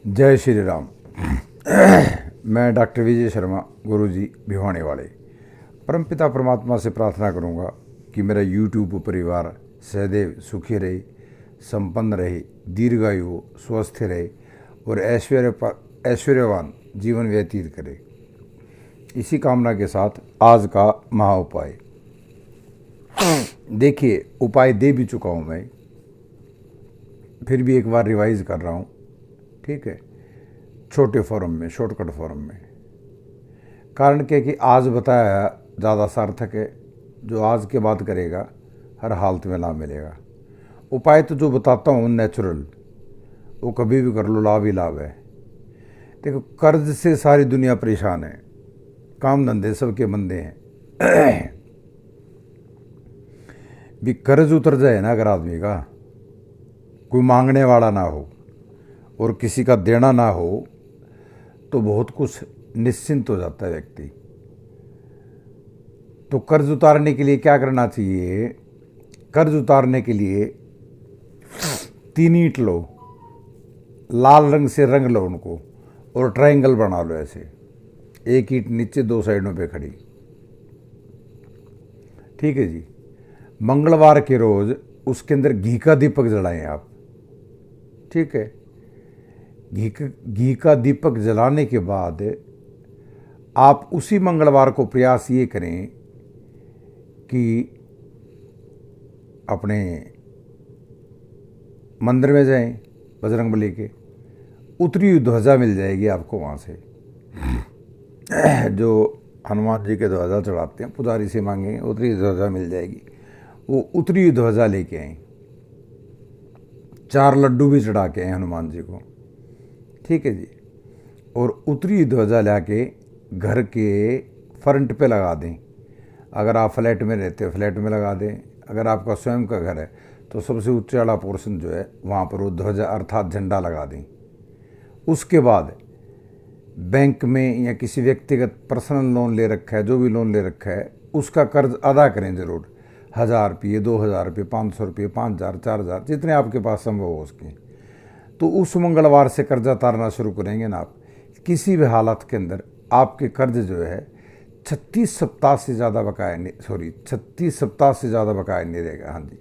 जय श्री राम। मैं डॉक्टर विजय शर्मा, गुरुजी भिवानी वाले। परमपिता परमात्मा से प्रार्थना करूंगा कि मेरा यूट्यूब परिवार सदैव सुखी रहे, संपन्न रहे, दीर्घायु हो, स्वस्थ रहे और ऐश्वर्यवान जीवन व्यतीत करे। इसी कामना के साथ आज का महा उपाय। देखिए, उपाय दे भी चुका हूँ मैं, फिर भी एक बार रिवाइज कर रहा हूँ। ठीक है, छोटे फॉर्म में, शॉर्टकट फॉर्म में। कारण क्या कि आज बताया ज़्यादा सार्थक है। जो आज के बाद करेगा हर हालत में लाभ मिलेगा। उपाय तो जो बताता हूँ नेचुरल, वो कभी भी कर लो, लाभ ही लाभ है। देखो, कर्ज से सारी दुनिया परेशान है, काम धंधे सबके मंदे हैं। भी कर्ज उतर जाए ना अगर आदमी का, कोई मांगने वाला ना हो और किसी का देना ना हो, तो बहुत कुछ निश्चिंत हो जाता है व्यक्ति। तो कर्ज उतारने के लिए क्या करना चाहिए? कर्ज उतारने के लिए 3 ईंट लो, लाल रंग से रंग लो उनको और ट्रायंगल बना लो ऐसे, एक ईंट नीचे 2 साइडों पे खड़ी। ठीक है जी। मंगलवार के रोज उसके अंदर घी का दीपक जलाएं आप। ठीक है, घी का दीपक जलाने के बाद आप उसी मंगलवार को प्रयास ये करें कि अपने मंदिर में जाएं, बजरंगबली के। उतरी हुई ध्वजा मिल जाएगी आपको वहाँ से, जो हनुमान जी के ध्वजा चढ़ाते हैं, पुजारी से मांगेंगे, उतरी हुई ध्वजा मिल जाएगी। वो उतरी हुई ध्वजा लेके आए, 4 लड्डू भी चढ़ा के आए हनुमान जी को। ठीक है जी। और उतरी ध्वजा लाके घर के फ्रंट पे लगा दें। अगर आप फ्लैट में रहते हो फ्लैट में लगा दें, अगर आपका स्वयं का घर है तो सबसे ऊंचे वाला पोर्शन जो है वहाँ पर वो ध्वजा अर्थात झंडा लगा दें। उसके बाद बैंक में या किसी व्यक्तिगत पर्सनल लोन ले रखा है, जो भी लोन ले रखा है, उसका कर्ज अदा करें ज़रूर। 1000 रुपये, 2000 रुपये, 500 रुपये, 5000, 4000, जितने आपके पास संभव हो उसके। तो उस मंगलवार से कर्जा उतारना शुरू करेंगे ना आप, किसी भी हालत के अंदर आपके कर्ज जो है 36 सप्ताह से ज़्यादा बकाया नहीं, 36 सप्ताह से ज़्यादा बकाया नहीं रहेगा। हाँ जी,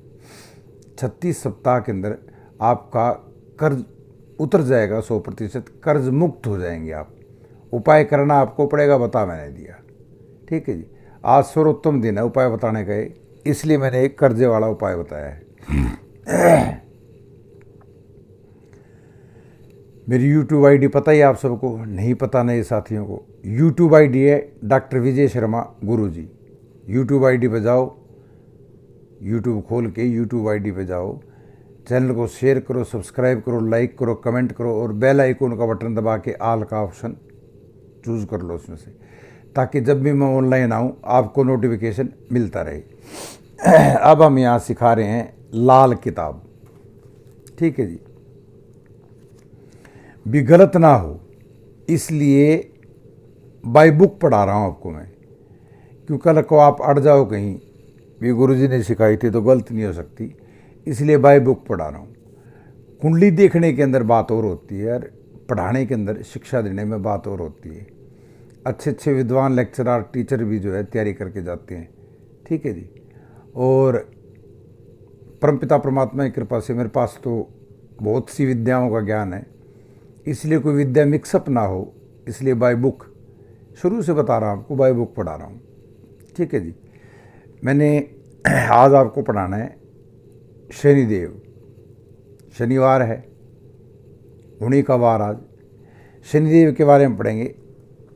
36 सप्ताह के अंदर आपका कर्ज उतर जाएगा, 100% कर्ज मुक्त हो जाएंगे आप। उपाय करना आपको पड़ेगा, बता मैंने दिया। ठीक है जी। आज सर्वोत्तम दिन है उपाय बताने का, इसलिए मैंने एक कर्जे वाला उपाय बताया है। मेरी यूट्यूब आईडी पता ही आप सबको, नहीं पता नए साथियों को। यूट्यूब आईडी है डॉक्टर विजय शर्मा गुरुजी। यूट्यूब आईडी पे जाओ, यूट्यूब खोल के यूट्यूब आईडी पे जाओ, चैनल को शेयर करो, सब्सक्राइब करो, लाइक करो, कमेंट करो और बेल आइकन का बटन दबा के आल का ऑप्शन चूज़ कर लो उसमें से, ताकि जब भी मैं ऑनलाइन आऊँ आपको नोटिफिकेशन मिलता रहे। अब हम यहाँ सिखा रहे हैं लाल किताब। ठीक है जी। भी गलत ना हो इसलिए बाई बुक पढ़ा रहा हूँ आपको मैं, क्योंकि कल को आप अड़ जाओ कहीं, भी गुरुजी ने सिखाई थी तो गलत नहीं हो सकती, इसलिए बाई बुक पढ़ा रहा हूँ। कुंडली देखने के अंदर बात और होती है यार, पढ़ाने के अंदर, शिक्षा देने में बात और होती है। अच्छे अच्छे विद्वान लेक्चरर टीचर भी जो है तैयारी करके जाते हैं। ठीक है जी। और परमपिता परमात्मा की कृपा से मेरे पास तो बहुत सी विद्याओं का ज्ञान है, इसलिए कोई विद्या मिक्सअप ना हो, इसलिए बाय बुक शुरू से बता रहा हूँ आपको, बाय बुक पढ़ा रहा हूँ। ठीक है जी। मैंने आज आपको पढ़ाना है शनिदेव। शनिवार है, उन्हीं का वार आज। शनिदेव के बारे में पढ़ेंगे।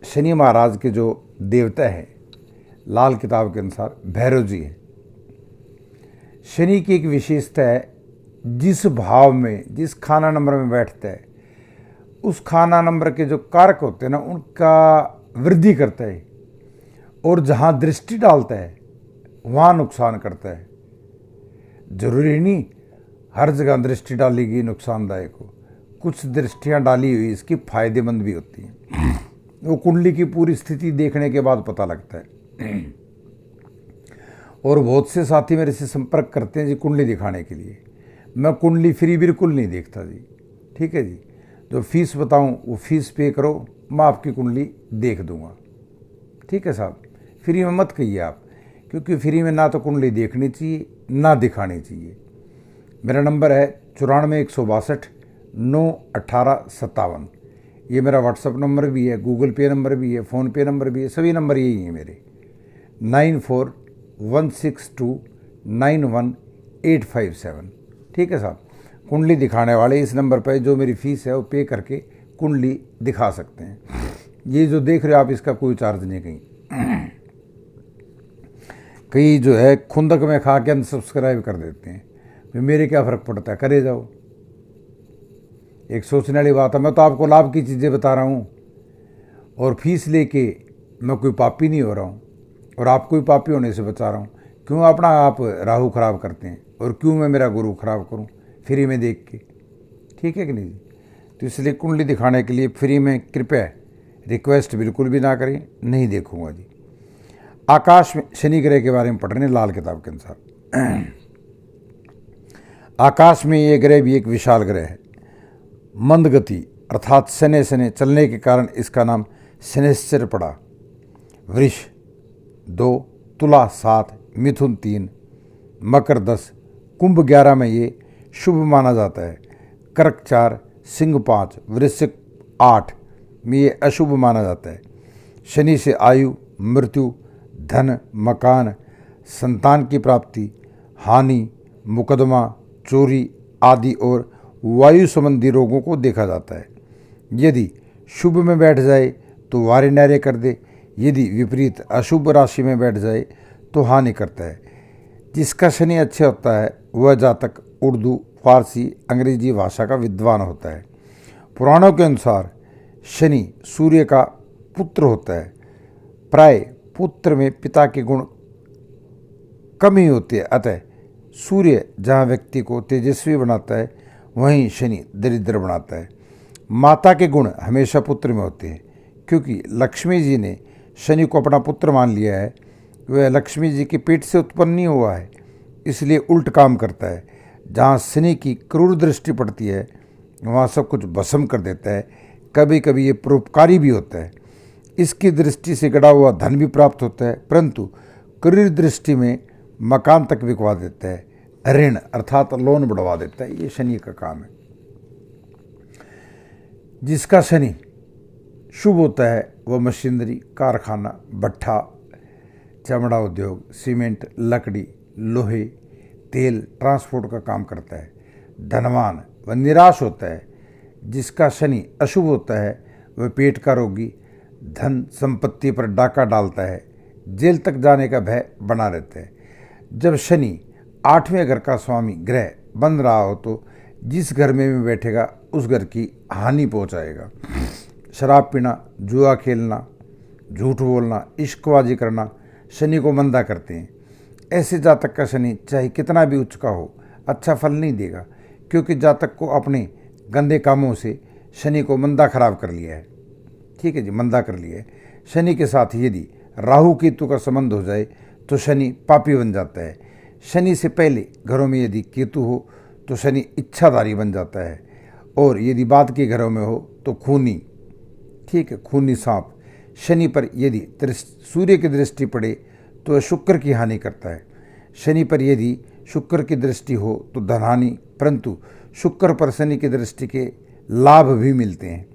शनि महाराज के जो देवता है लाल किताब के अनुसार भैरव जी हैं। शनि की एक विशेषता है, जिस भाव में, जिस खाना नंबर में बैठता है, उस खाना नंबर के जो कारक होते हैं ना, उनका वृद्धि करता है, और जहाँ दृष्टि डालता है वहाँ नुकसान करता है। जरूरी नहीं हर जगह दृष्टि डालेगी नुकसानदायक हो, कुछ दृष्टियाँ डाली हुई इसकी फायदेमंद भी होती हैं। वो कुंडली की पूरी स्थिति देखने के बाद पता लगता है। और बहुत से साथी मेरे से संपर्क करते हैं जी कुंडली दिखाने के लिए। मैं कुंडली फ्री बिल्कुल नहीं देखता जी। ठीक है जी। जो फीस बताऊं वो फीस पे करो, मैं आपकी कुंडली देख दूंगा। ठीक है साहब, फ्री में मत कहिए आप, क्योंकि फ्री में ना तो कुंडली देखनी चाहिए ना दिखानी चाहिए। मेरा नंबर है 94,162,918,57। ये मेरा व्हाट्सअप नंबर भी है, गूगल पे नंबर भी है, फ़ोनपे नंबर भी है, सभी नंबर यही हैं मेरे। 94,162,91857। ठीक है साहब, कुंडली दिखाने वाले इस नंबर पर जो मेरी फ़ीस है वो पे करके कुंडली दिखा सकते हैं। ये जो देख रहे हो आप, इसका कोई चार्ज नहीं। कई जो है खुंदक में खा के अनसब्सक्राइब कर देते हैं, फिर मेरे क्या फ़र्क पड़ता है, करे जाओ। एक सोचने वाली बात है, मैं तो आपको लाभ की चीज़ें बता रहा हूँ और फीस लेके मैं कोई पापी नहीं हो रहा हूँ और आपको भी पापी होने से बचा रहा हूँ। क्यों अपना आप राहु खराब करते हैं और क्यों मैं मेरा गुरु खराब करूँ फ्री में देख के? ठीक है कि नहीं जी? तो इसलिए कुंडली दिखाने के लिए फ्री में कृपया रिक्वेस्ट बिल्कुल भी ना करें, नहीं देखूंगा जी। आकाश में शनि ग्रह के बारे में पढ़ रहे हैं लाल किताब के अनुसार। आकाश में ये ग्रह भी एक विशाल ग्रह है। मंद गति अर्थात शनि शनि चलने के कारण इसका नाम शनिश्चर पड़ा। वृष 2, तुला 7, मिथुन 3, मकर 10, कुंभ 11 में ये शुभ माना जाता है। कर्क 4, सिंह 5, वृश्चिक 8 में ये अशुभ माना जाता है। शनि से आयु, मृत्यु, धन, मकान, संतान की प्राप्ति, हानि, मुकदमा, चोरी आदि और वायु संबंधी रोगों को देखा जाता है। यदि शुभ में बैठ जाए तो वारे नारे कर दे, यदि विपरीत अशुभ राशि में बैठ जाए तो हानि करता है। जिसका शनि अच्छा होता है वह जातक उर्दू, फारसी, अंग्रेजी भाषा का विद्वान होता है। पुराणों के अनुसार शनि सूर्य का पुत्र होता है। प्राय पुत्र में पिता के गुण कम ही होते हैं, अतः सूर्य जहाँ व्यक्ति को तेजस्वी बनाता है वहीं शनि दरिद्र बनाता है। माता के गुण हमेशा पुत्र में होते हैं, क्योंकि लक्ष्मी जी ने शनि को अपना पुत्र मान लिया है। वह लक्ष्मी जी के पेट से उत्पन्न नहीं हुआ है, इसलिए उल्ट काम करता है। जहाँ शनि की क्रूर दृष्टि पड़ती है वहाँ सब कुछ भस्म कर देता है। कभी कभी ये परोपकारी भी होता है। इसकी दृष्टि से गड़ा हुआ धन भी प्राप्त होता है, परंतु क्रूर दृष्टि में मकान तक बिकवा देता है, ऋण अर्थात लोन बढ़वा देता है। ये शनि का काम है। जिसका शनि शुभ होता है वह मशीनरी, कारखाना, भट्ठा, चमड़ा उद्योग, सीमेंट, लकड़ी, लोहे, तेल, ट्रांसपोर्ट का काम करता है। धनवान व निराश होता है। जिसका शनि अशुभ होता है वह पेट का रोगी, धन संपत्ति पर डाका डालता है, जेल तक जाने का भय बना रहता है। जब शनि 8वें घर का स्वामी ग्रह बन रहा हो तो जिस घर में बैठेगा उस घर की हानि पहुंचाएगा। शराब पीना, जुआ खेलना, झूठ बोलना, इश्कबाजी करना शनि को मंदा करते हैं। ऐसे जातक का शनि चाहे कितना भी उच्च का हो अच्छा फल नहीं देगा, क्योंकि जातक को अपने गंदे कामों से शनि को मंदा खराब कर लिया है। ठीक है जी, मंदा कर लिया है। शनि के साथ यदि राहु केतु का संबंध हो जाए तो शनि पापी बन जाता है। शनि से पहले घरों में यदि केतु हो तो शनि इच्छाधारी बन जाता है, और यदि बाद के घरों में हो तो खूनी, ठीक है, खूनी सांप। शनि पर यदि सूर्य की दृष्टि पड़े तो शुक्र की हानि करता है। शनि पर यदि शुक्र की दृष्टि हो तो धनहानि, परंतु शुक्र पर शनि की दृष्टि के लाभ भी मिलते हैं।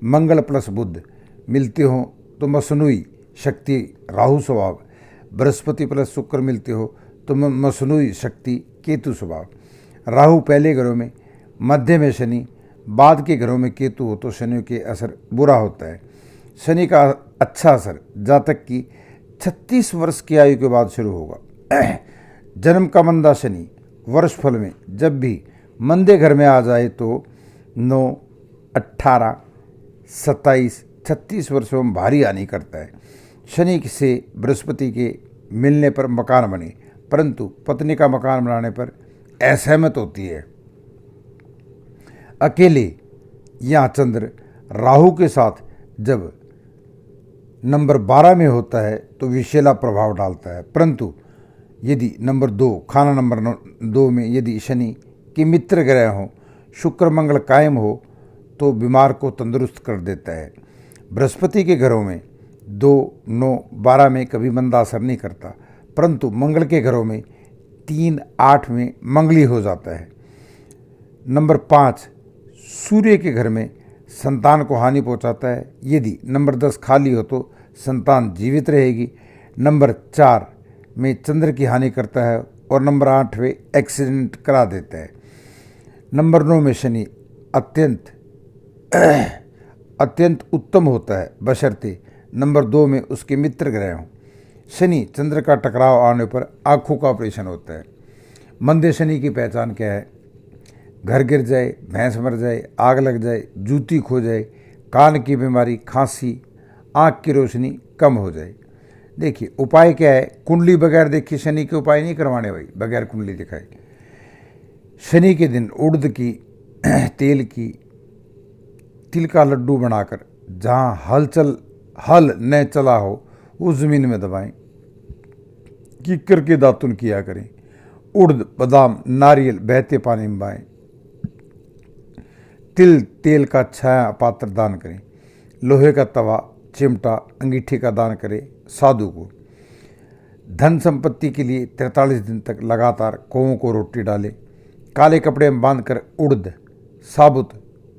मंगल प्लस बुध मिलते हो तो मसनूई शक्ति राहु स्वभाव, बृहस्पति प्लस शुक्र मिलते हो तो मसनूई शक्ति केतु स्वभाव। राहु पहले घरों में, मध्य में शनि, बाद के घरों में केतु हो तो शनि के असर बुरा होता है। शनि का अच्छा असर जातक की 36 वर्ष की आयु के बाद शुरू होगा। जन्म का मंदा शनि वर्ष फल में जब भी मंदे घर में आ जाए तो 9, 18, 27, 36 वर्षों में भारी हानि करता है। शनि से बृहस्पति के मिलने पर मकान बने, परंतु पत्नी का मकान बनाने पर असहमत होती है। अकेले या चंद्र राहु के साथ जब नंबर 12 में होता है तो विषैला प्रभाव डालता है, परंतु यदि नंबर 2 खाना नंबर 2 में यदि शनि के मित्र ग्रह हो, शुक्र मंगल कायम हो तो बीमार को तंदुरुस्त कर देता है। बृहस्पति के घरों में 2, 9, 12 में कभी मंदा असर नहीं करता, परंतु मंगल के घरों में 3, 8 में मंगली हो जाता है। नंबर 5, सूर्य के घर में संतान को हानि पहुंचाता है। यदि नंबर 10 खाली हो तो संतान जीवित रहेगी। नंबर 4 में चंद्र की हानि करता है और नंबर 8 में एक्सीडेंट करा देता है। नंबर 9 में शनि अत्यंत उत्तम होता है, बशर्ते नंबर 2 में उसके मित्र ग्रह हों। शनि चंद्र का टकराव आने पर आँखों का ऑपरेशन होता है। मंदे शनि की पहचान क्या है? घर गिर जाए, भैंस मर जाए, आग लग जाए, जूती खो जाए, कान की बीमारी, खांसी, आँख की रोशनी कम हो जाए। देखिए उपाय क्या है? कुंडली बगैर देखिए शनि के उपाय नहीं करवाने भाई, बगैर कुंडली दिखाए। शनि के दिन उड़द की तिल का लड्डू बनाकर जहाँ हल न चला हो उस जमीन में दबाएं, कीकर के दातुन किया करें। उड़द, बादाम, नारियल बहते पानी में बाएं। तेल का छाया पात्र दान करें। लोहे का तवा, चिमटा, अंगीठी का दान करें साधु को। धन संपत्ति के लिए 43 दिन तक लगातार कौओं को रोटी डालें। काले कपड़े में बांधकर उड़द, साबुत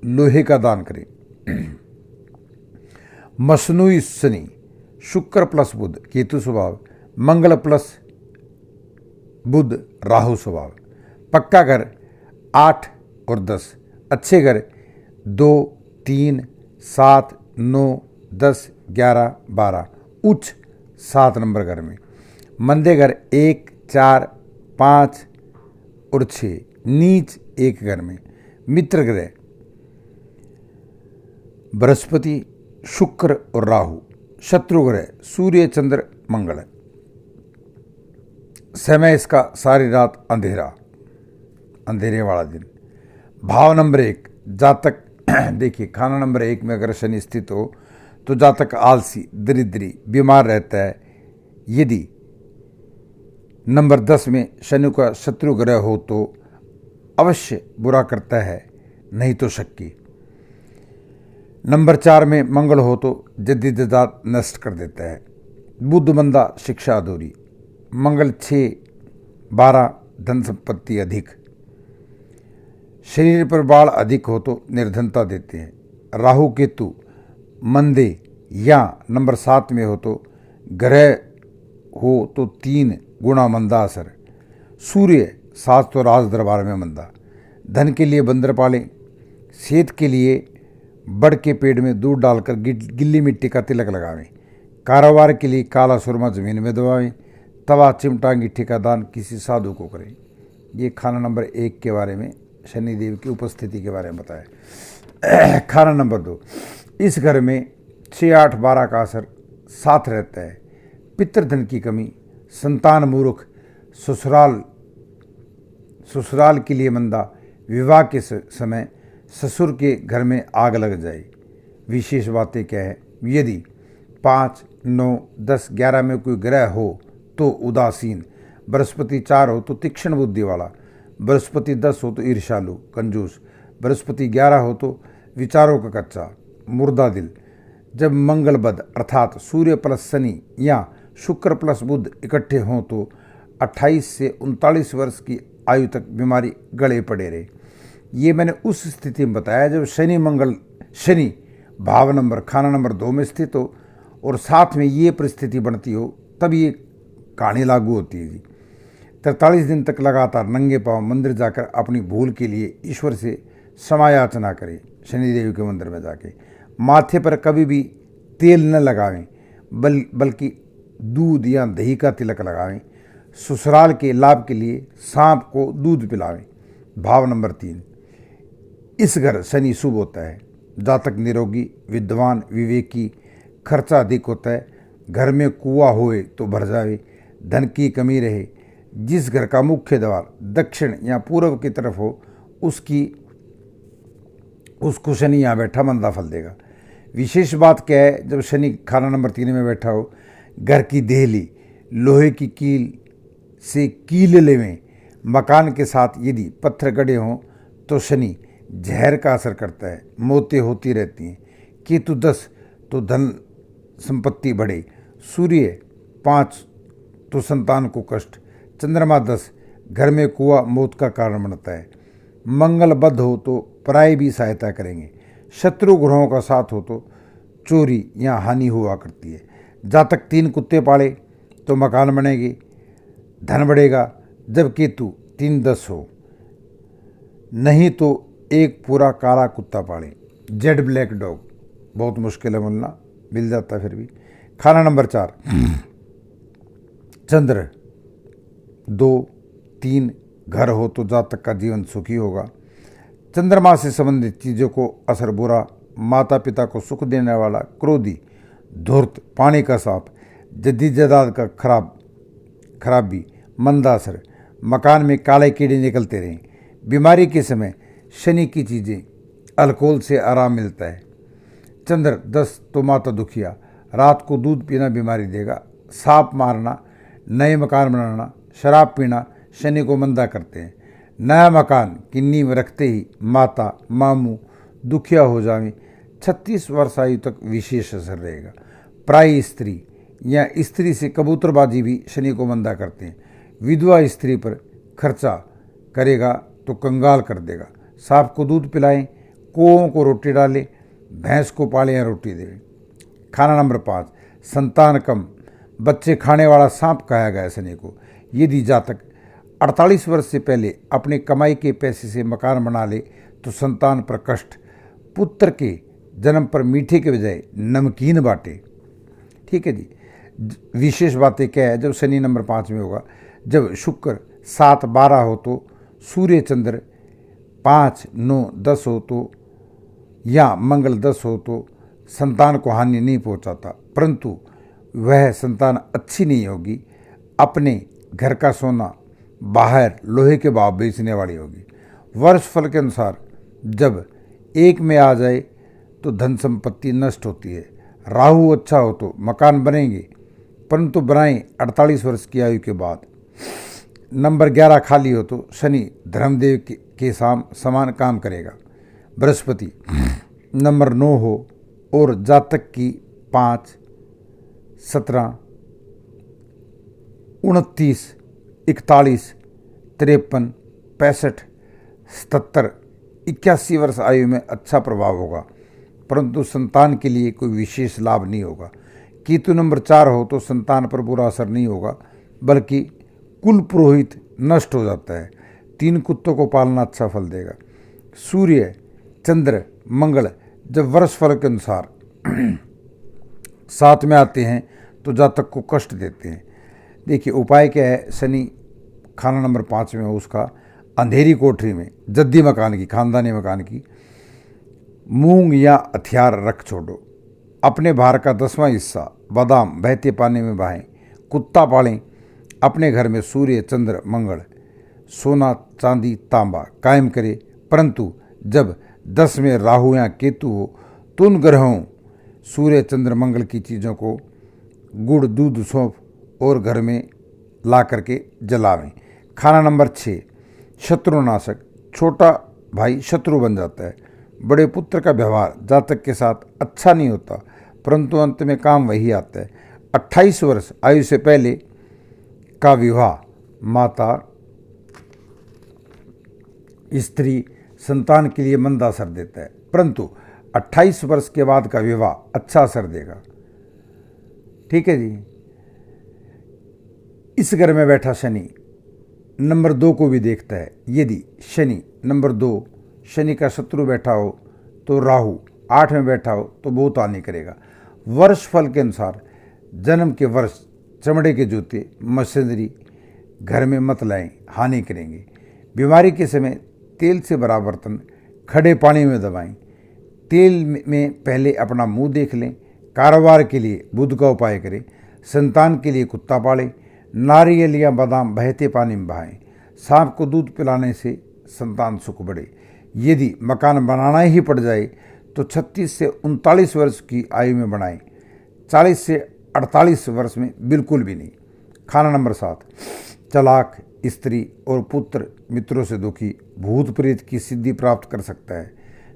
लोहे का दान करें। मसनूई शनि, शुक्र प्लस बुध केतु स्वभाव, मंगल प्लस बुध राहु स्वभाव। पक्का घर 8 और 10, अच्छे घर 2, 3, 7, 9, 10, 11, 12, उच्च 7 नंबर घर में। मंदे घर 1, 4, 5 और 6, नीच 1 घर में। मित्र ग्रह बृहस्पति, शुक्र और राहु। शत्रु ग्रह सूर्य, चंद्र, मंगल। समय इसका सारी रात अंधेरे वाला दिन। भाव नंबर 1 जातक देखिए खाना नंबर 1 में अगर शनि स्थित हो तो जातक आलसी, दरिद्री, बीमार रहता है। यदि नंबर 10 में शनि का शत्रु ग्रह हो तो अवश्य बुरा करता है, नहीं तो शक्की। नंबर 4 में मंगल हो तो जद्दीजात नष्ट कर देता है। बुध मंदा, शिक्षा अधूरी। मंगल 6, 12 धन संपत्ति अधिक। शरीर पर बाढ़ अधिक हो तो निर्धनता देते हैं। राहु केतु मंदे या नंबर 7 में हो तो ग्रह हो तो 3 गुना मंदा असर। सूर्य 7 तो राज दरबार में मंदा। धन के लिए बंदर पालें। सेहत के लिए बड़ के पेड़ में दूध डालकर गिल्ली मिट्टी का तिलक लगावें। कारोबार के लिए काला सुरमा जमीन में दबावें। तवा, चिमटा, अंगीठी का दान किसी साधु को करें। ये खाना नंबर 1 के बारे में शनिदेव की उपस्थिति के बारे में बताया। खाना नंबर 2, इस घर में 6, 8, 12 का असर साथ रहता है। पितृधन की कमी, संतान मूर्ख, ससुराल के लिए मंदा, विवाह के समय ससुर के घर में आग लग जाए। विशेष बातें क्या है? यदि 5, 9, 10, 11 में कोई ग्रह हो तो उदासीन। बृहस्पति 4 हो तो तीक्ष्ण बुद्धि वाला। बृहस्पति 10 हो तो ईर्ष्यालु, कंजूस। बृहस्पति 11 हो तो विचारों का कच्चा, मुर्दा दिल। जब मंगल बद अर्थात सूर्य प्लस शनि या शुक्र प्लस बुध इकट्ठे हों तो 28 से 39 वर्ष की आयु तक बीमारी गले पड़े रहे। ये मैंने उस स्थिति में बताया जब शनि भाव नंबर खाना नंबर 2 में स्थित हो और साथ में ये परिस्थिति बनती हो, तब ये कहानी लागू होती है जी। 43 दिन तक लगातार नंगे पांव मंदिर जाकर अपनी भूल के लिए ईश्वर से क्षमायाचना करें। शनिदेव के मंदिर में जाके माथे पर कभी भी तेल न लगावें, बल्कि दूध या दही का तिलक लगावें। ससुराल के लाभ के लिए सांप को दूध पिलावें। भाव नंबर 3, इस घर शनि शुभ होता है। जातक निरोगी, विद्वान, विवेकी, खर्चा अधिक होता है। घर में कुआं होए तो भर जावे, धन की कमी रहे। जिस घर का मुख्य द्वार दक्षिण या पूर्व की तरफ हो उसको शनि यहाँ बैठा मंदा फल देगा। विशेष बात क्या है? जब शनि खाना नंबर 3 में बैठा हो, घर की देहली लोहे की कील से कील लेवें। मकान के साथ यदि पत्थर गड़े हों तो शनि जहर का असर करता है, मौतें होती रहती हैं। केतु 10 तो धन संपत्ति बढ़े, सूर्य 5 तो संतान को कष्ट, चंद्रमा 10 घर में कुआ मौत का कारण बनता है। मंगल बद्ध हो तो पराई भी सहायता करेंगे, शत्रु ग्रहों का साथ हो तो चोरी या हानि हुआ करती है। जातक 3 कुत्ते पाले तो मकान बनेगी, धन बढ़ेगा। जब केतु 3-10 हो, नहीं तो एक पूरा काला कुत्ता पाले, जेड ब्लैक डॉग, बहुत मुश्किल है मिलना, मिल जाता फिर भी। खाना नंबर 4, चंद्र 2-3 घर हो तो जातक का जीवन सुखी होगा। चंद्रमा से संबंधित चीज़ों को असर बुरा, माता पिता को सुख देने वाला क्रोधी, धूर्त, पानी का सांप, जद्दी जदाद का खराबी, मंदा असर, मकान में काले कीड़े निकलते रहें। बीमारी के समय शनि की चीज़ें, अल्कोहल से आराम मिलता है। चंद्र 10 तो माता दुखिया, रात को दूध पीना बीमारी देगा। सांप मारना, नए मकान बनाना, शराब पीना शनि को मंदा करते हैं। नया मकान की नींव रखते ही माता मामू दुखिया हो जाएं। 36 वर्ष आयु तक विशेष असर रहेगा। प्राय स्त्री या स्त्री से कबूतरबाजी भी शनि को मंदा करते हैं। विधवा स्त्री पर खर्चा करेगा तो कंगाल कर देगा। सांप को दूध पिलाएं, कौओं को रोटी डालें, भैंस को पालें या रोटी दें। खाना नंबर 5, संतान कम, बच्चे खाने वाला सांप कहा गया शनि को। यदि जातक 48 वर्ष से पहले अपने कमाई के पैसे से मकान बना ले तो संतान पर कष्ट, पुत्र के जन्म पर मीठे के बजाय नमकीन बांटे। ठीक है जी। विशेष बातें क्या है, जब शनि नंबर 5 में होगा, जब शुक्र 7-12 हो तो, सूर्य चंद्र 5-9-10 हो तो, या मंगल 10 हो तो संतान को हानि नहीं पहुंचाता, परंतु वह संतान अच्छी नहीं होगी, अपने घर का सोना बाहर लोहे के भाव बेचने वाली होगी। वर्ष फल के अनुसार जब 1 में आ जाए तो धन संपत्ति नष्ट होती है। राहु अच्छा हो तो मकान बनेंगे, परंतु बनाएं 48 वर्ष की आयु के बाद। नंबर 11 खाली हो तो शनि धर्मदेव के समान काम करेगा। बृहस्पति नंबर 9 हो और जातक की 5, 17, 29, 41, 53, 65, 77, 81 वर्ष आयु में अच्छा प्रभाव होगा, परंतु संतान के लिए कोई विशेष लाभ नहीं होगा। केतु नंबर 4 हो तो संतान पर बुरा असर नहीं होगा, बल्कि कुल पुरोहित नष्ट हो जाता है। 3 कुत्तों को पालना अच्छा फल देगा। सूर्य चंद्र मंगल जब वर्ष फल के अनुसार 7 में आते हैं तो जातक को कष्ट देते हैं। देखिए उपाय क्या है, शनि खाना नंबर 5 में हो उसका, अंधेरी कोठरी में जद्दी मकान की, खानदानी मकान की, मूंग या हथियार रख छोड़ो। अपने भार का 10वां हिस्सा बादाम बहते पानी में बहाएं। कुत्ता पालें। अपने घर में सूर्य चंद्र मंगल सोना चांदी तांबा कायम करे, परंतु जब 10 में राहु या केतु हो तो उन ग्रहों सूर्य चंद्र मंगल की चीज़ों को गुड़ दूध सौंफ और घर में ला करके जलावें। खाना नंबर 6 शत्रुनाशक। छोटा भाई शत्रु बन जाता है। बड़े पुत्र का व्यवहार जातक के साथ अच्छा नहीं होता, परंतु अंत में काम वही आता है। 28 वर्ष आयु से पहले का विवाह माता स्त्री संतान के लिए मंदा असर देता है, परंतु 28 वर्ष के बाद का विवाह अच्छा असर देगा। ठीक है जी। इस घर में बैठा शनि नंबर 2 को भी देखता है। यदि शनि नंबर 2 शनि का शत्रु बैठा हो तो राहु 8 में बैठा हो तो बहुत हानि करेगा। वर्ष फल के अनुसार जन्म के वर्ष चमड़े के जूते मशीनरी घर में मत लाएं, हानि करेंगे। बीमारी के समय तेल से भरा बर्तन खड़े पानी में दबाएं। तेल में पहले अपना मुंह देख लें। कारोबार के लिए बुध का उपाय करें। संतान के लिए कुत्ता पालें। नारियल या बादाम बहते पानी में बहाएं। सांप को दूध पिलाने से संतान सुख बढ़े। यदि मकान बनाना ही पड़ जाए तो 36 से 39 वर्ष की आयु में बनाएं। 40 से 48 वर्ष में बिल्कुल भी नहीं। खाना नंबर 7 चालाक स्त्री और पुत्र मित्रों से दुखी, भूत प्रेत की सिद्धि प्राप्त कर सकता है।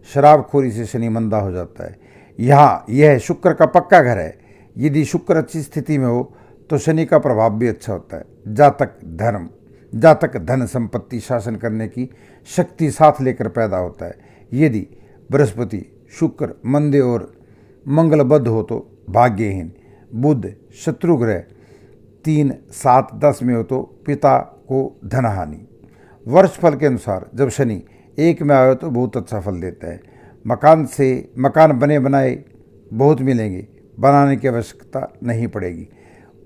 शराबखोरी से शनि मंदा हो जाता है। यहाँ यह शुक्र का पक्का घर है। यदि शुक्र अच्छी स्थिति में हो तो शनि का प्रभाव भी अच्छा होता है। जातक धन संपत्ति शासन करने की शक्ति साथ लेकर पैदा होता है। यदि बृहस्पति शुक्र मंदे और मंगलबद्ध हो तो भाग्यहीन। बुध शत्रु ग्रह 3, 7, 10 में हो तो पिता को धनहानि। वर्ष फल के अनुसार जब शनि 1 में आए तो बहुत अच्छा फल देता है। मकान बने बनाए बहुत मिलेंगे, बनाने की आवश्यकता नहीं पड़ेगी।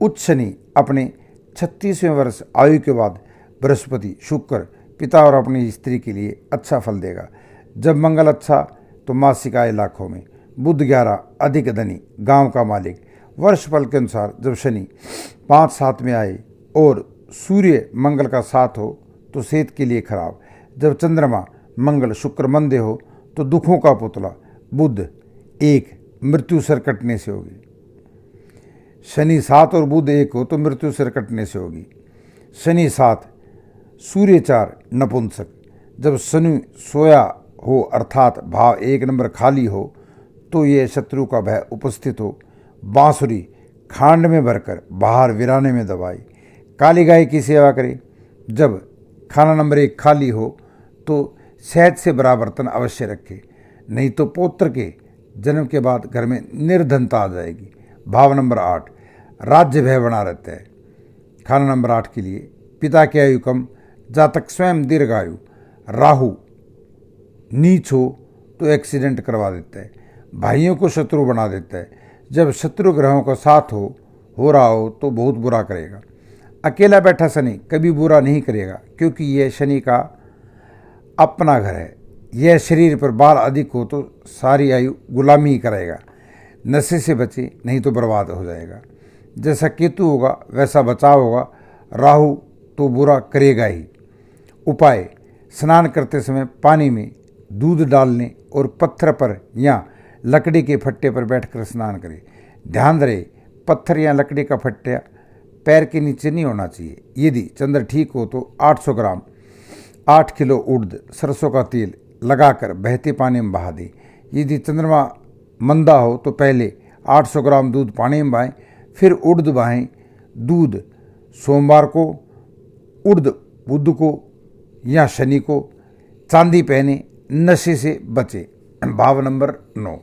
उच्च शनि अपने 36वें वर्ष आयु के बाद बृहस्पति शुक्र पिता और अपनी स्त्री के लिए अच्छा फल देगा। जब मंगल अच्छा तो मासिक आय लाखों में। बुध 11 अधिक धनी, गांव का मालिक। वर्ष फल के अनुसार जब शनि 5, 7 में आए और सूर्य मंगल का साथ हो तो सेहत के लिए खराब। जब चंद्रमा मंगल शुक्र मंदे हो तो दुखों का पुतला। बुध 1 मृत्यु सर कटने से होगी। शनि 7 और बुध 1 हो तो मृत्यु सर कटने से होगी। शनि 7 सूर्य 4 नपुंसक। जब शनि सोया हो अर्थात भाव 1 नंबर खाली हो तो ये शत्रु का भय उपस्थित हो। बांसुरी खांड में भरकर बाहर वीराने में दबाई। काली गाय की सेवा करे। जब खाना नंबर 1 खाली हो तो शहद से बड़ा बर्तन अवश्य रखे, नहीं तो पौत्र के जन्म के बाद घर में निर्धनता आ जाएगी। भाव नंबर 8 राज्य भय बना रहता है। खाना नंबर 8 के लिए पिता की आयु कम, जातक स्वयं दीर्घायु। राहु नीच हो तो एक्सीडेंट करवा देता है, भाइयों को शत्रु बना देता है। जब शत्रु ग्रहों का साथ हो रहा हो तो बहुत बुरा करेगा। अकेला बैठा शनि कभी बुरा नहीं करेगा क्योंकि यह शनि का अपना घर है। यह शरीर पर बाल अधिक हो तो सारी आयु गुलामी ही कराएगा। नशे से बचे नहीं तो बर्बाद हो जाएगा। जैसा केतु होगा वैसा बचाव होगा। राहु तो बुरा करेगा ही। उपाय स्नान करते समय पानी में दूध डालने और पत्थर पर या लकड़ी के फट्टे पर बैठकर स्नान करें। ध्यान रहे पत्थर या लकड़ी का फट्टा पैर के नीचे नहीं होना चाहिए। यदि चंद्र ठीक हो तो 800 ग्राम 8 किलो उड़द सरसों का तेल लगाकर बहते पानी में बहा दें। यदि चंद्रमा मंदा हो तो पहले 800 ग्राम दूध पानी में बहाएं, फिर उड़द बहाएं। दूध सोमवार को, उड़द बुध को या शनि को। चांदी पहने, नशे से बचे। भाव नंबर 9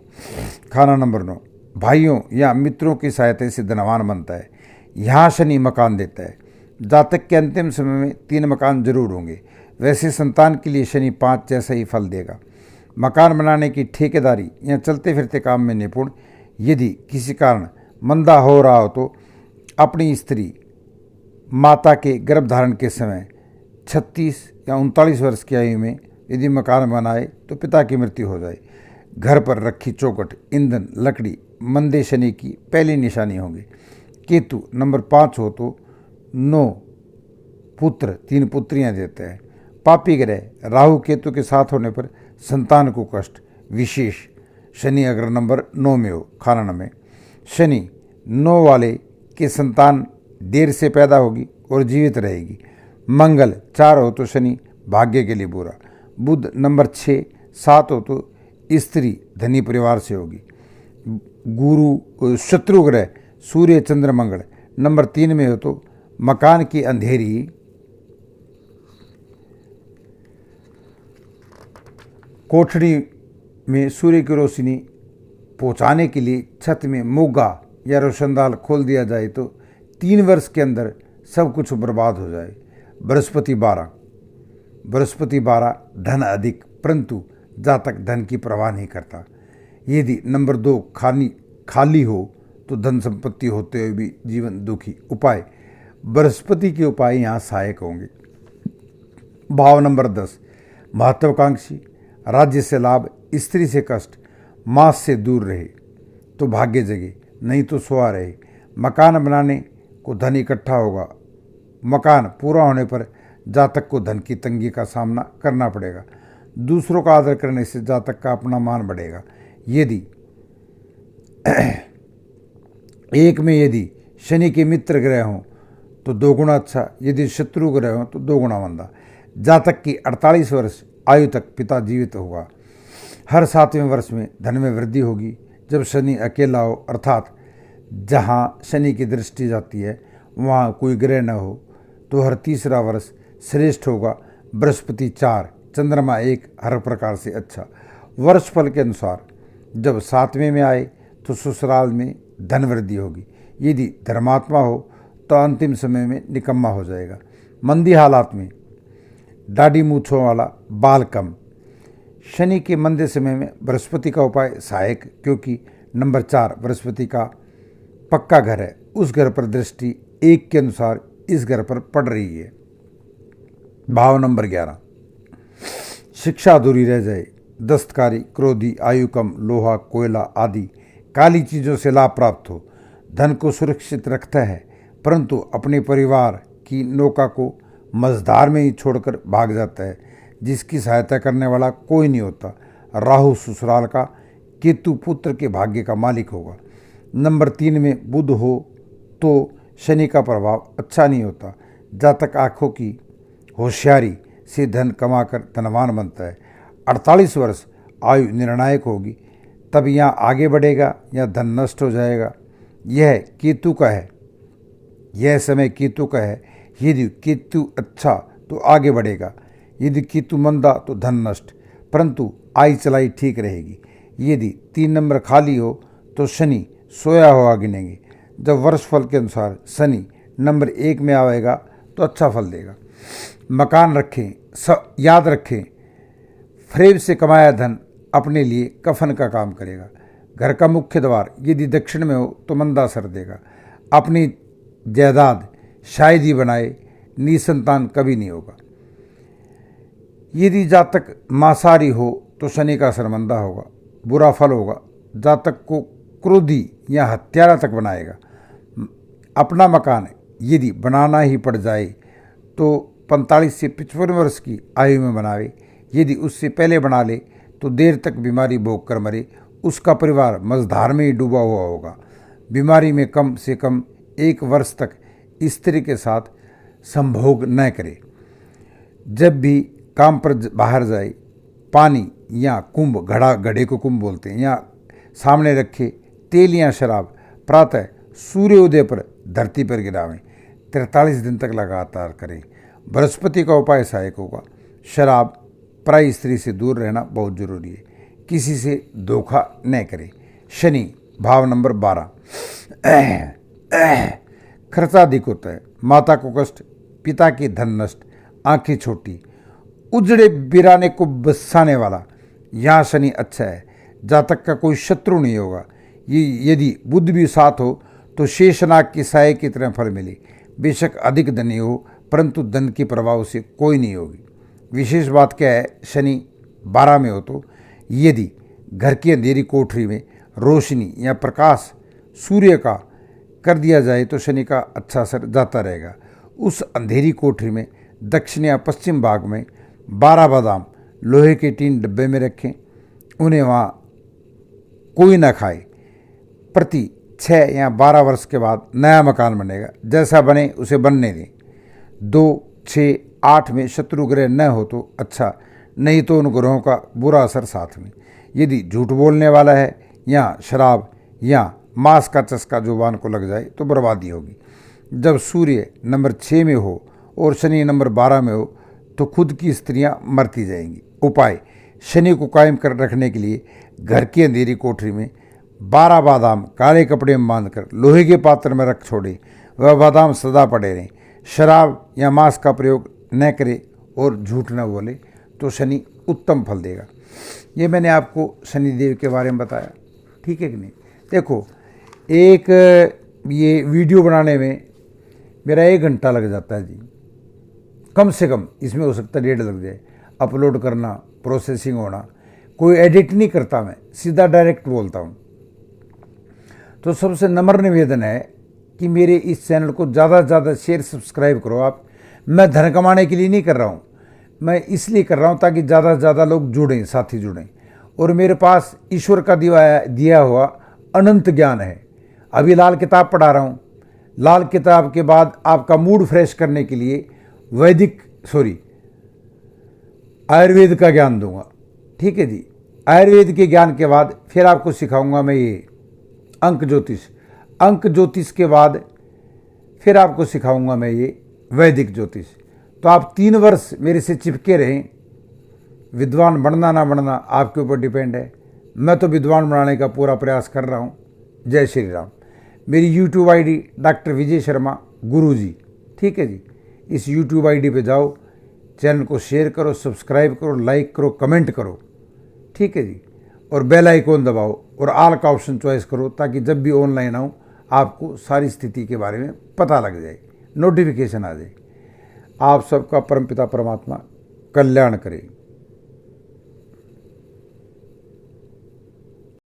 खाना नंबर 9 भाइयों या मित्रों की सहायता से धनवान बनता है। यहाँ शनि मकान देता है। जातक के अंतिम समय में 3 मकान जरूर होंगे। वैसे संतान के लिए शनि 5 जैसा ही फल देगा। मकान बनाने की ठेकेदारी या चलते फिरते काम में निपुण। यदि किसी कारण मंदा हो रहा हो तो अपनी स्त्री माता के गर्भधारण के समय 36 या 39 वर्ष की आयु में यदि मकान बनाए तो पिता की मृत्यु हो जाए। घर पर रखी चौखट, ईंधन, लकड़ी मंदे शनि की पहली निशानी होगी। केतु नंबर 5 हो तो 9 पुत्र 3 पुत्रियां देते हैं। पापी ग्रह राहु केतु के साथ होने पर संतान को कष्ट विशेष। शनि अगर नंबर 9 में हो। खाना नंबर शनि 9 वाले के संतान देर से पैदा होगी और जीवित रहेगी। मंगल 4 हो तो शनि भाग्य के लिए बुरा। बुध नंबर 6, 7 हो तो स्त्री धनी परिवार से होगी। गुरु शत्रु ग्रह सूर्य चंद्र मंगल नंबर 3 में हो तो मकान की अंधेरी कोठरी में सूर्य की रोशनी पहुंचाने के लिए छत में मोगा या रोशनदान खोल दिया जाए तो 3 वर्ष के अंदर सब कुछ बर्बाद हो जाए। बृहस्पति 12 धन अधिक, परंतु जातक धन की परवाह नहीं करता। यदि नंबर 2 खाली हो तो धन संपत्ति होते हुए भी जीवन दुखी। उपाय बृहस्पति के उपाय यहाँ सहायक होंगे। भाव नंबर 10 महत्वाकांक्षी, राज्य से लाभ, स्त्री से कष्ट, मांस से दूर रहे तो भाग्य जगे, नहीं तो सोआ रहे। मकान बनाने को धन इकट्ठा होगा। मकान पूरा होने पर जातक को धन की तंगी का सामना करना पड़ेगा। दूसरों का आदर करने से जातक का अपना मान बढ़ेगा। यदि एक में यदि शनि के मित्र ग्रह हों तो 2 गुना अच्छा, यदि शत्रु ग्रह हो तो 2 गुना मंदा। जातक की 48 वर्ष आयु तक पिता जीवित होगा। हर 7वें वर्ष में धन में वृद्धि होगी। जब शनि अकेला हो, अर्थात जहाँ शनि की दृष्टि जाती है वहाँ कोई ग्रह न हो, तो हर तीसरा वर्ष श्रेष्ठ होगा। बृहस्पति 4, चंद्रमा 1 हर प्रकार से अच्छा। वर्ष फल के अनुसार जब 7वें में आए तो ससुराल में धन वृद्धि होगी। यदि धर्मात्मा हो तो अंतिम समय में निकम्मा हो जाएगा। मंदी हालात में दाढ़ी मूछों वाला, बाल कम। शनि के मंदे समय में बृहस्पति का उपाय सहायक, क्योंकि नंबर 4 बृहस्पति का पक्का घर है। उस घर पर दृष्टि 1 के अनुसार इस घर पर पड़ रही है। भाव नंबर 11, शिक्षा अधूरी रह जाए। दस्तकारी, क्रोधी, आयु कम, लोहा, कोयला आदि काली चीज़ों से लाभ प्राप्त हो। धन को सुरक्षित रखता है, परंतु अपने परिवार की नौका को मझधार में ही छोड़कर भाग जाता है, जिसकी सहायता करने वाला कोई नहीं होता। राहु ससुराल का, केतु पुत्र के भाग्य का मालिक होगा। नंबर 3 में बुध हो तो शनि का प्रभाव अच्छा नहीं होता। जातक आँखों की होशियारी से धन कमाकर धनवान बनता है। 48 वर्ष आयु निर्णायक होगी, तब यहाँ आगे बढ़ेगा या धन नष्ट हो जाएगा। यह केतु का है, यह समय केतु का है। यदि केतु अच्छा तो आगे बढ़ेगा, यदि केतु मंदा तो धन नष्ट, परंतु आई चलाई ठीक रहेगी। यदि 3 नंबर खाली हो तो शनि सोया हुआ गिनेंगे। जब वर्ष फल के अनुसार शनि नंबर 1 में आएगा तो अच्छा फल देगा। मकान रखें, याद रखें, फ्रेब से कमाया धन अपने लिए कफन का काम करेगा। घर का मुख्य द्वार यदि दक्षिण में हो तो मंदा असर देगा। अपनी जायदाद शायद ही बनाए, निसंतान कभी नहीं होगा। यदि जातक मांसाहारी हो तो शनि का असर मंदा होगा, बुरा फल होगा। जातक को क्रोधी या हत्यारा तक बनाएगा। अपना मकान यदि बनाना ही पड़ जाए तो 45 से 55 वर्ष की आयु में बनावे। यदि उससे पहले बना ले तो देर तक बीमारी भोग कर मरे, उसका परिवार मझधार में ही डूबा हुआ होगा। बीमारी में कम से कम 1 वर्ष तक स्त्री के साथ संभोग न करे। जब भी काम पर बाहर जाए, पानी या कुंभ, घड़े को कुंभ बोलते हैं, या सामने रखे तेल या शराब प्रातः सूर्योदय पर धरती पर गिरावें। 43 दिन तक लगातार करें। बृहस्पति का उपाय सहायक होगा। शराब, पराई स्त्री से दूर रहना बहुत जरूरी है। किसी से धोखा न करें। शनि, भाव नंबर 12, खर्चा अधिक होता है। माता को कष्ट, पिता की धन नष्ट, आंखें छोटी, उजड़े बिराने को बसाने वाला। यहाँ शनि अच्छा है। जातक का कोई शत्रु नहीं होगा। ये यदि बुध भी साथ हो तो शेषनाग की साय की तरह फल मिले। बेशक अधिक धनी हो, परंतु धन के प्रभाव से कोई नहीं होगी। विशेष बात क्या है, शनि 12 में हो तो यदि घर की अंधेरी कोठरी में रोशनी या प्रकाश सूर्य का कर दिया जाए तो शनि का अच्छा असर जाता रहेगा। उस अंधेरी कोठरी में दक्षिण या पश्चिम भाग में 12 बादाम लोहे के टीन डब्बे में रखें। उन्हें वहाँ कोई ना खाए। प्रति 6 या 12 वर्ष के बाद नया मकान बनेगा। जैसा बने उसे बनने दें। 2, 6, 8 में शत्रु ग्रह न हो तो अच्छा, नहीं तो उन ग्रहों का बुरा असर साथ में। यदि झूठ बोलने वाला है या शराब या मांस का चस्का जुबान को लग जाए तो बर्बादी होगी। जब सूर्य नंबर 6 में हो और शनि नंबर 12 में हो तो खुद की स्त्रियां मरती जाएंगी। उपाय, शनि को कायम कर रखने के लिए घर की अंधेरी कोठरी में 12 बादाम काले कपड़े में बांधकर लोहे के पात्र में रख छोड़े। वह बादाम सदा पड़े रहें। शराब या मांस का प्रयोग न करे और झूठ न बोले तो शनि उत्तम फल देगा। ये मैंने आपको शनिदेव के बारे में बताया, ठीक है कि नहीं। देखो, एक ये वीडियो बनाने में मेरा 1 घंटा लग जाता है जी, कम से कम। इसमें हो सकता है 1.5 लग जाए। अपलोड करना, प्रोसेसिंग होना, कोई एडिट नहीं करता, मैं सीधा डायरेक्ट बोलता हूँ। तो सबसे नम्र निवेदन है कि मेरे इस चैनल को ज़्यादा से ज़्यादा शेयर सब्सक्राइब करो आप। मैं धन कमाने के लिए नहीं कर रहा हूँ, मैं इसलिए कर रहा हूँ ताकि ज़्यादा से ज़्यादा लोग जुड़ें, साथी जुड़ें। और मेरे पास ईश्वर का दिया हुआ अनंत ज्ञान है। अभी लाल किताब पढ़ा रहा हूँ, लाल किताब के बाद आपका मूड फ्रेश करने के लिए आयुर्वेद का ज्ञान दूंगा। ठीक है जी। आयुर्वेद के ज्ञान के बाद फिर आपको सिखाऊंगा मैं ये अंक ज्योतिष के बाद फिर आपको सिखाऊंगा मैं ये वैदिक ज्योतिष। तो आप 3 वर्ष मेरे से चिपके रहें। विद्वान बनना ना बनना आपके ऊपर डिपेंड है। मैं तो विद्वान बनाने का पूरा प्रयास कर रहा हूँ। जय श्री राम। मेरी YouTube ID doctor Vijay Sharma गुरुजी। ठीक है जी। इस YouTube ID पे जाओ, चैनल को शेयर करो, सब्सक्राइब करो, लाइक करो, कमेंट करो। ठीक है जी। और बेल आइकॉन दबाओ और ऑल का ऑप्शन चॉइस करो, ताकि जब भी ऑनलाइन आऊँ आपको सारी स्थिति के बारे में पता लग जाए, नोटिफिकेशन आ जाए। आप सबका परमपिता परमात्मा कल्याण करे।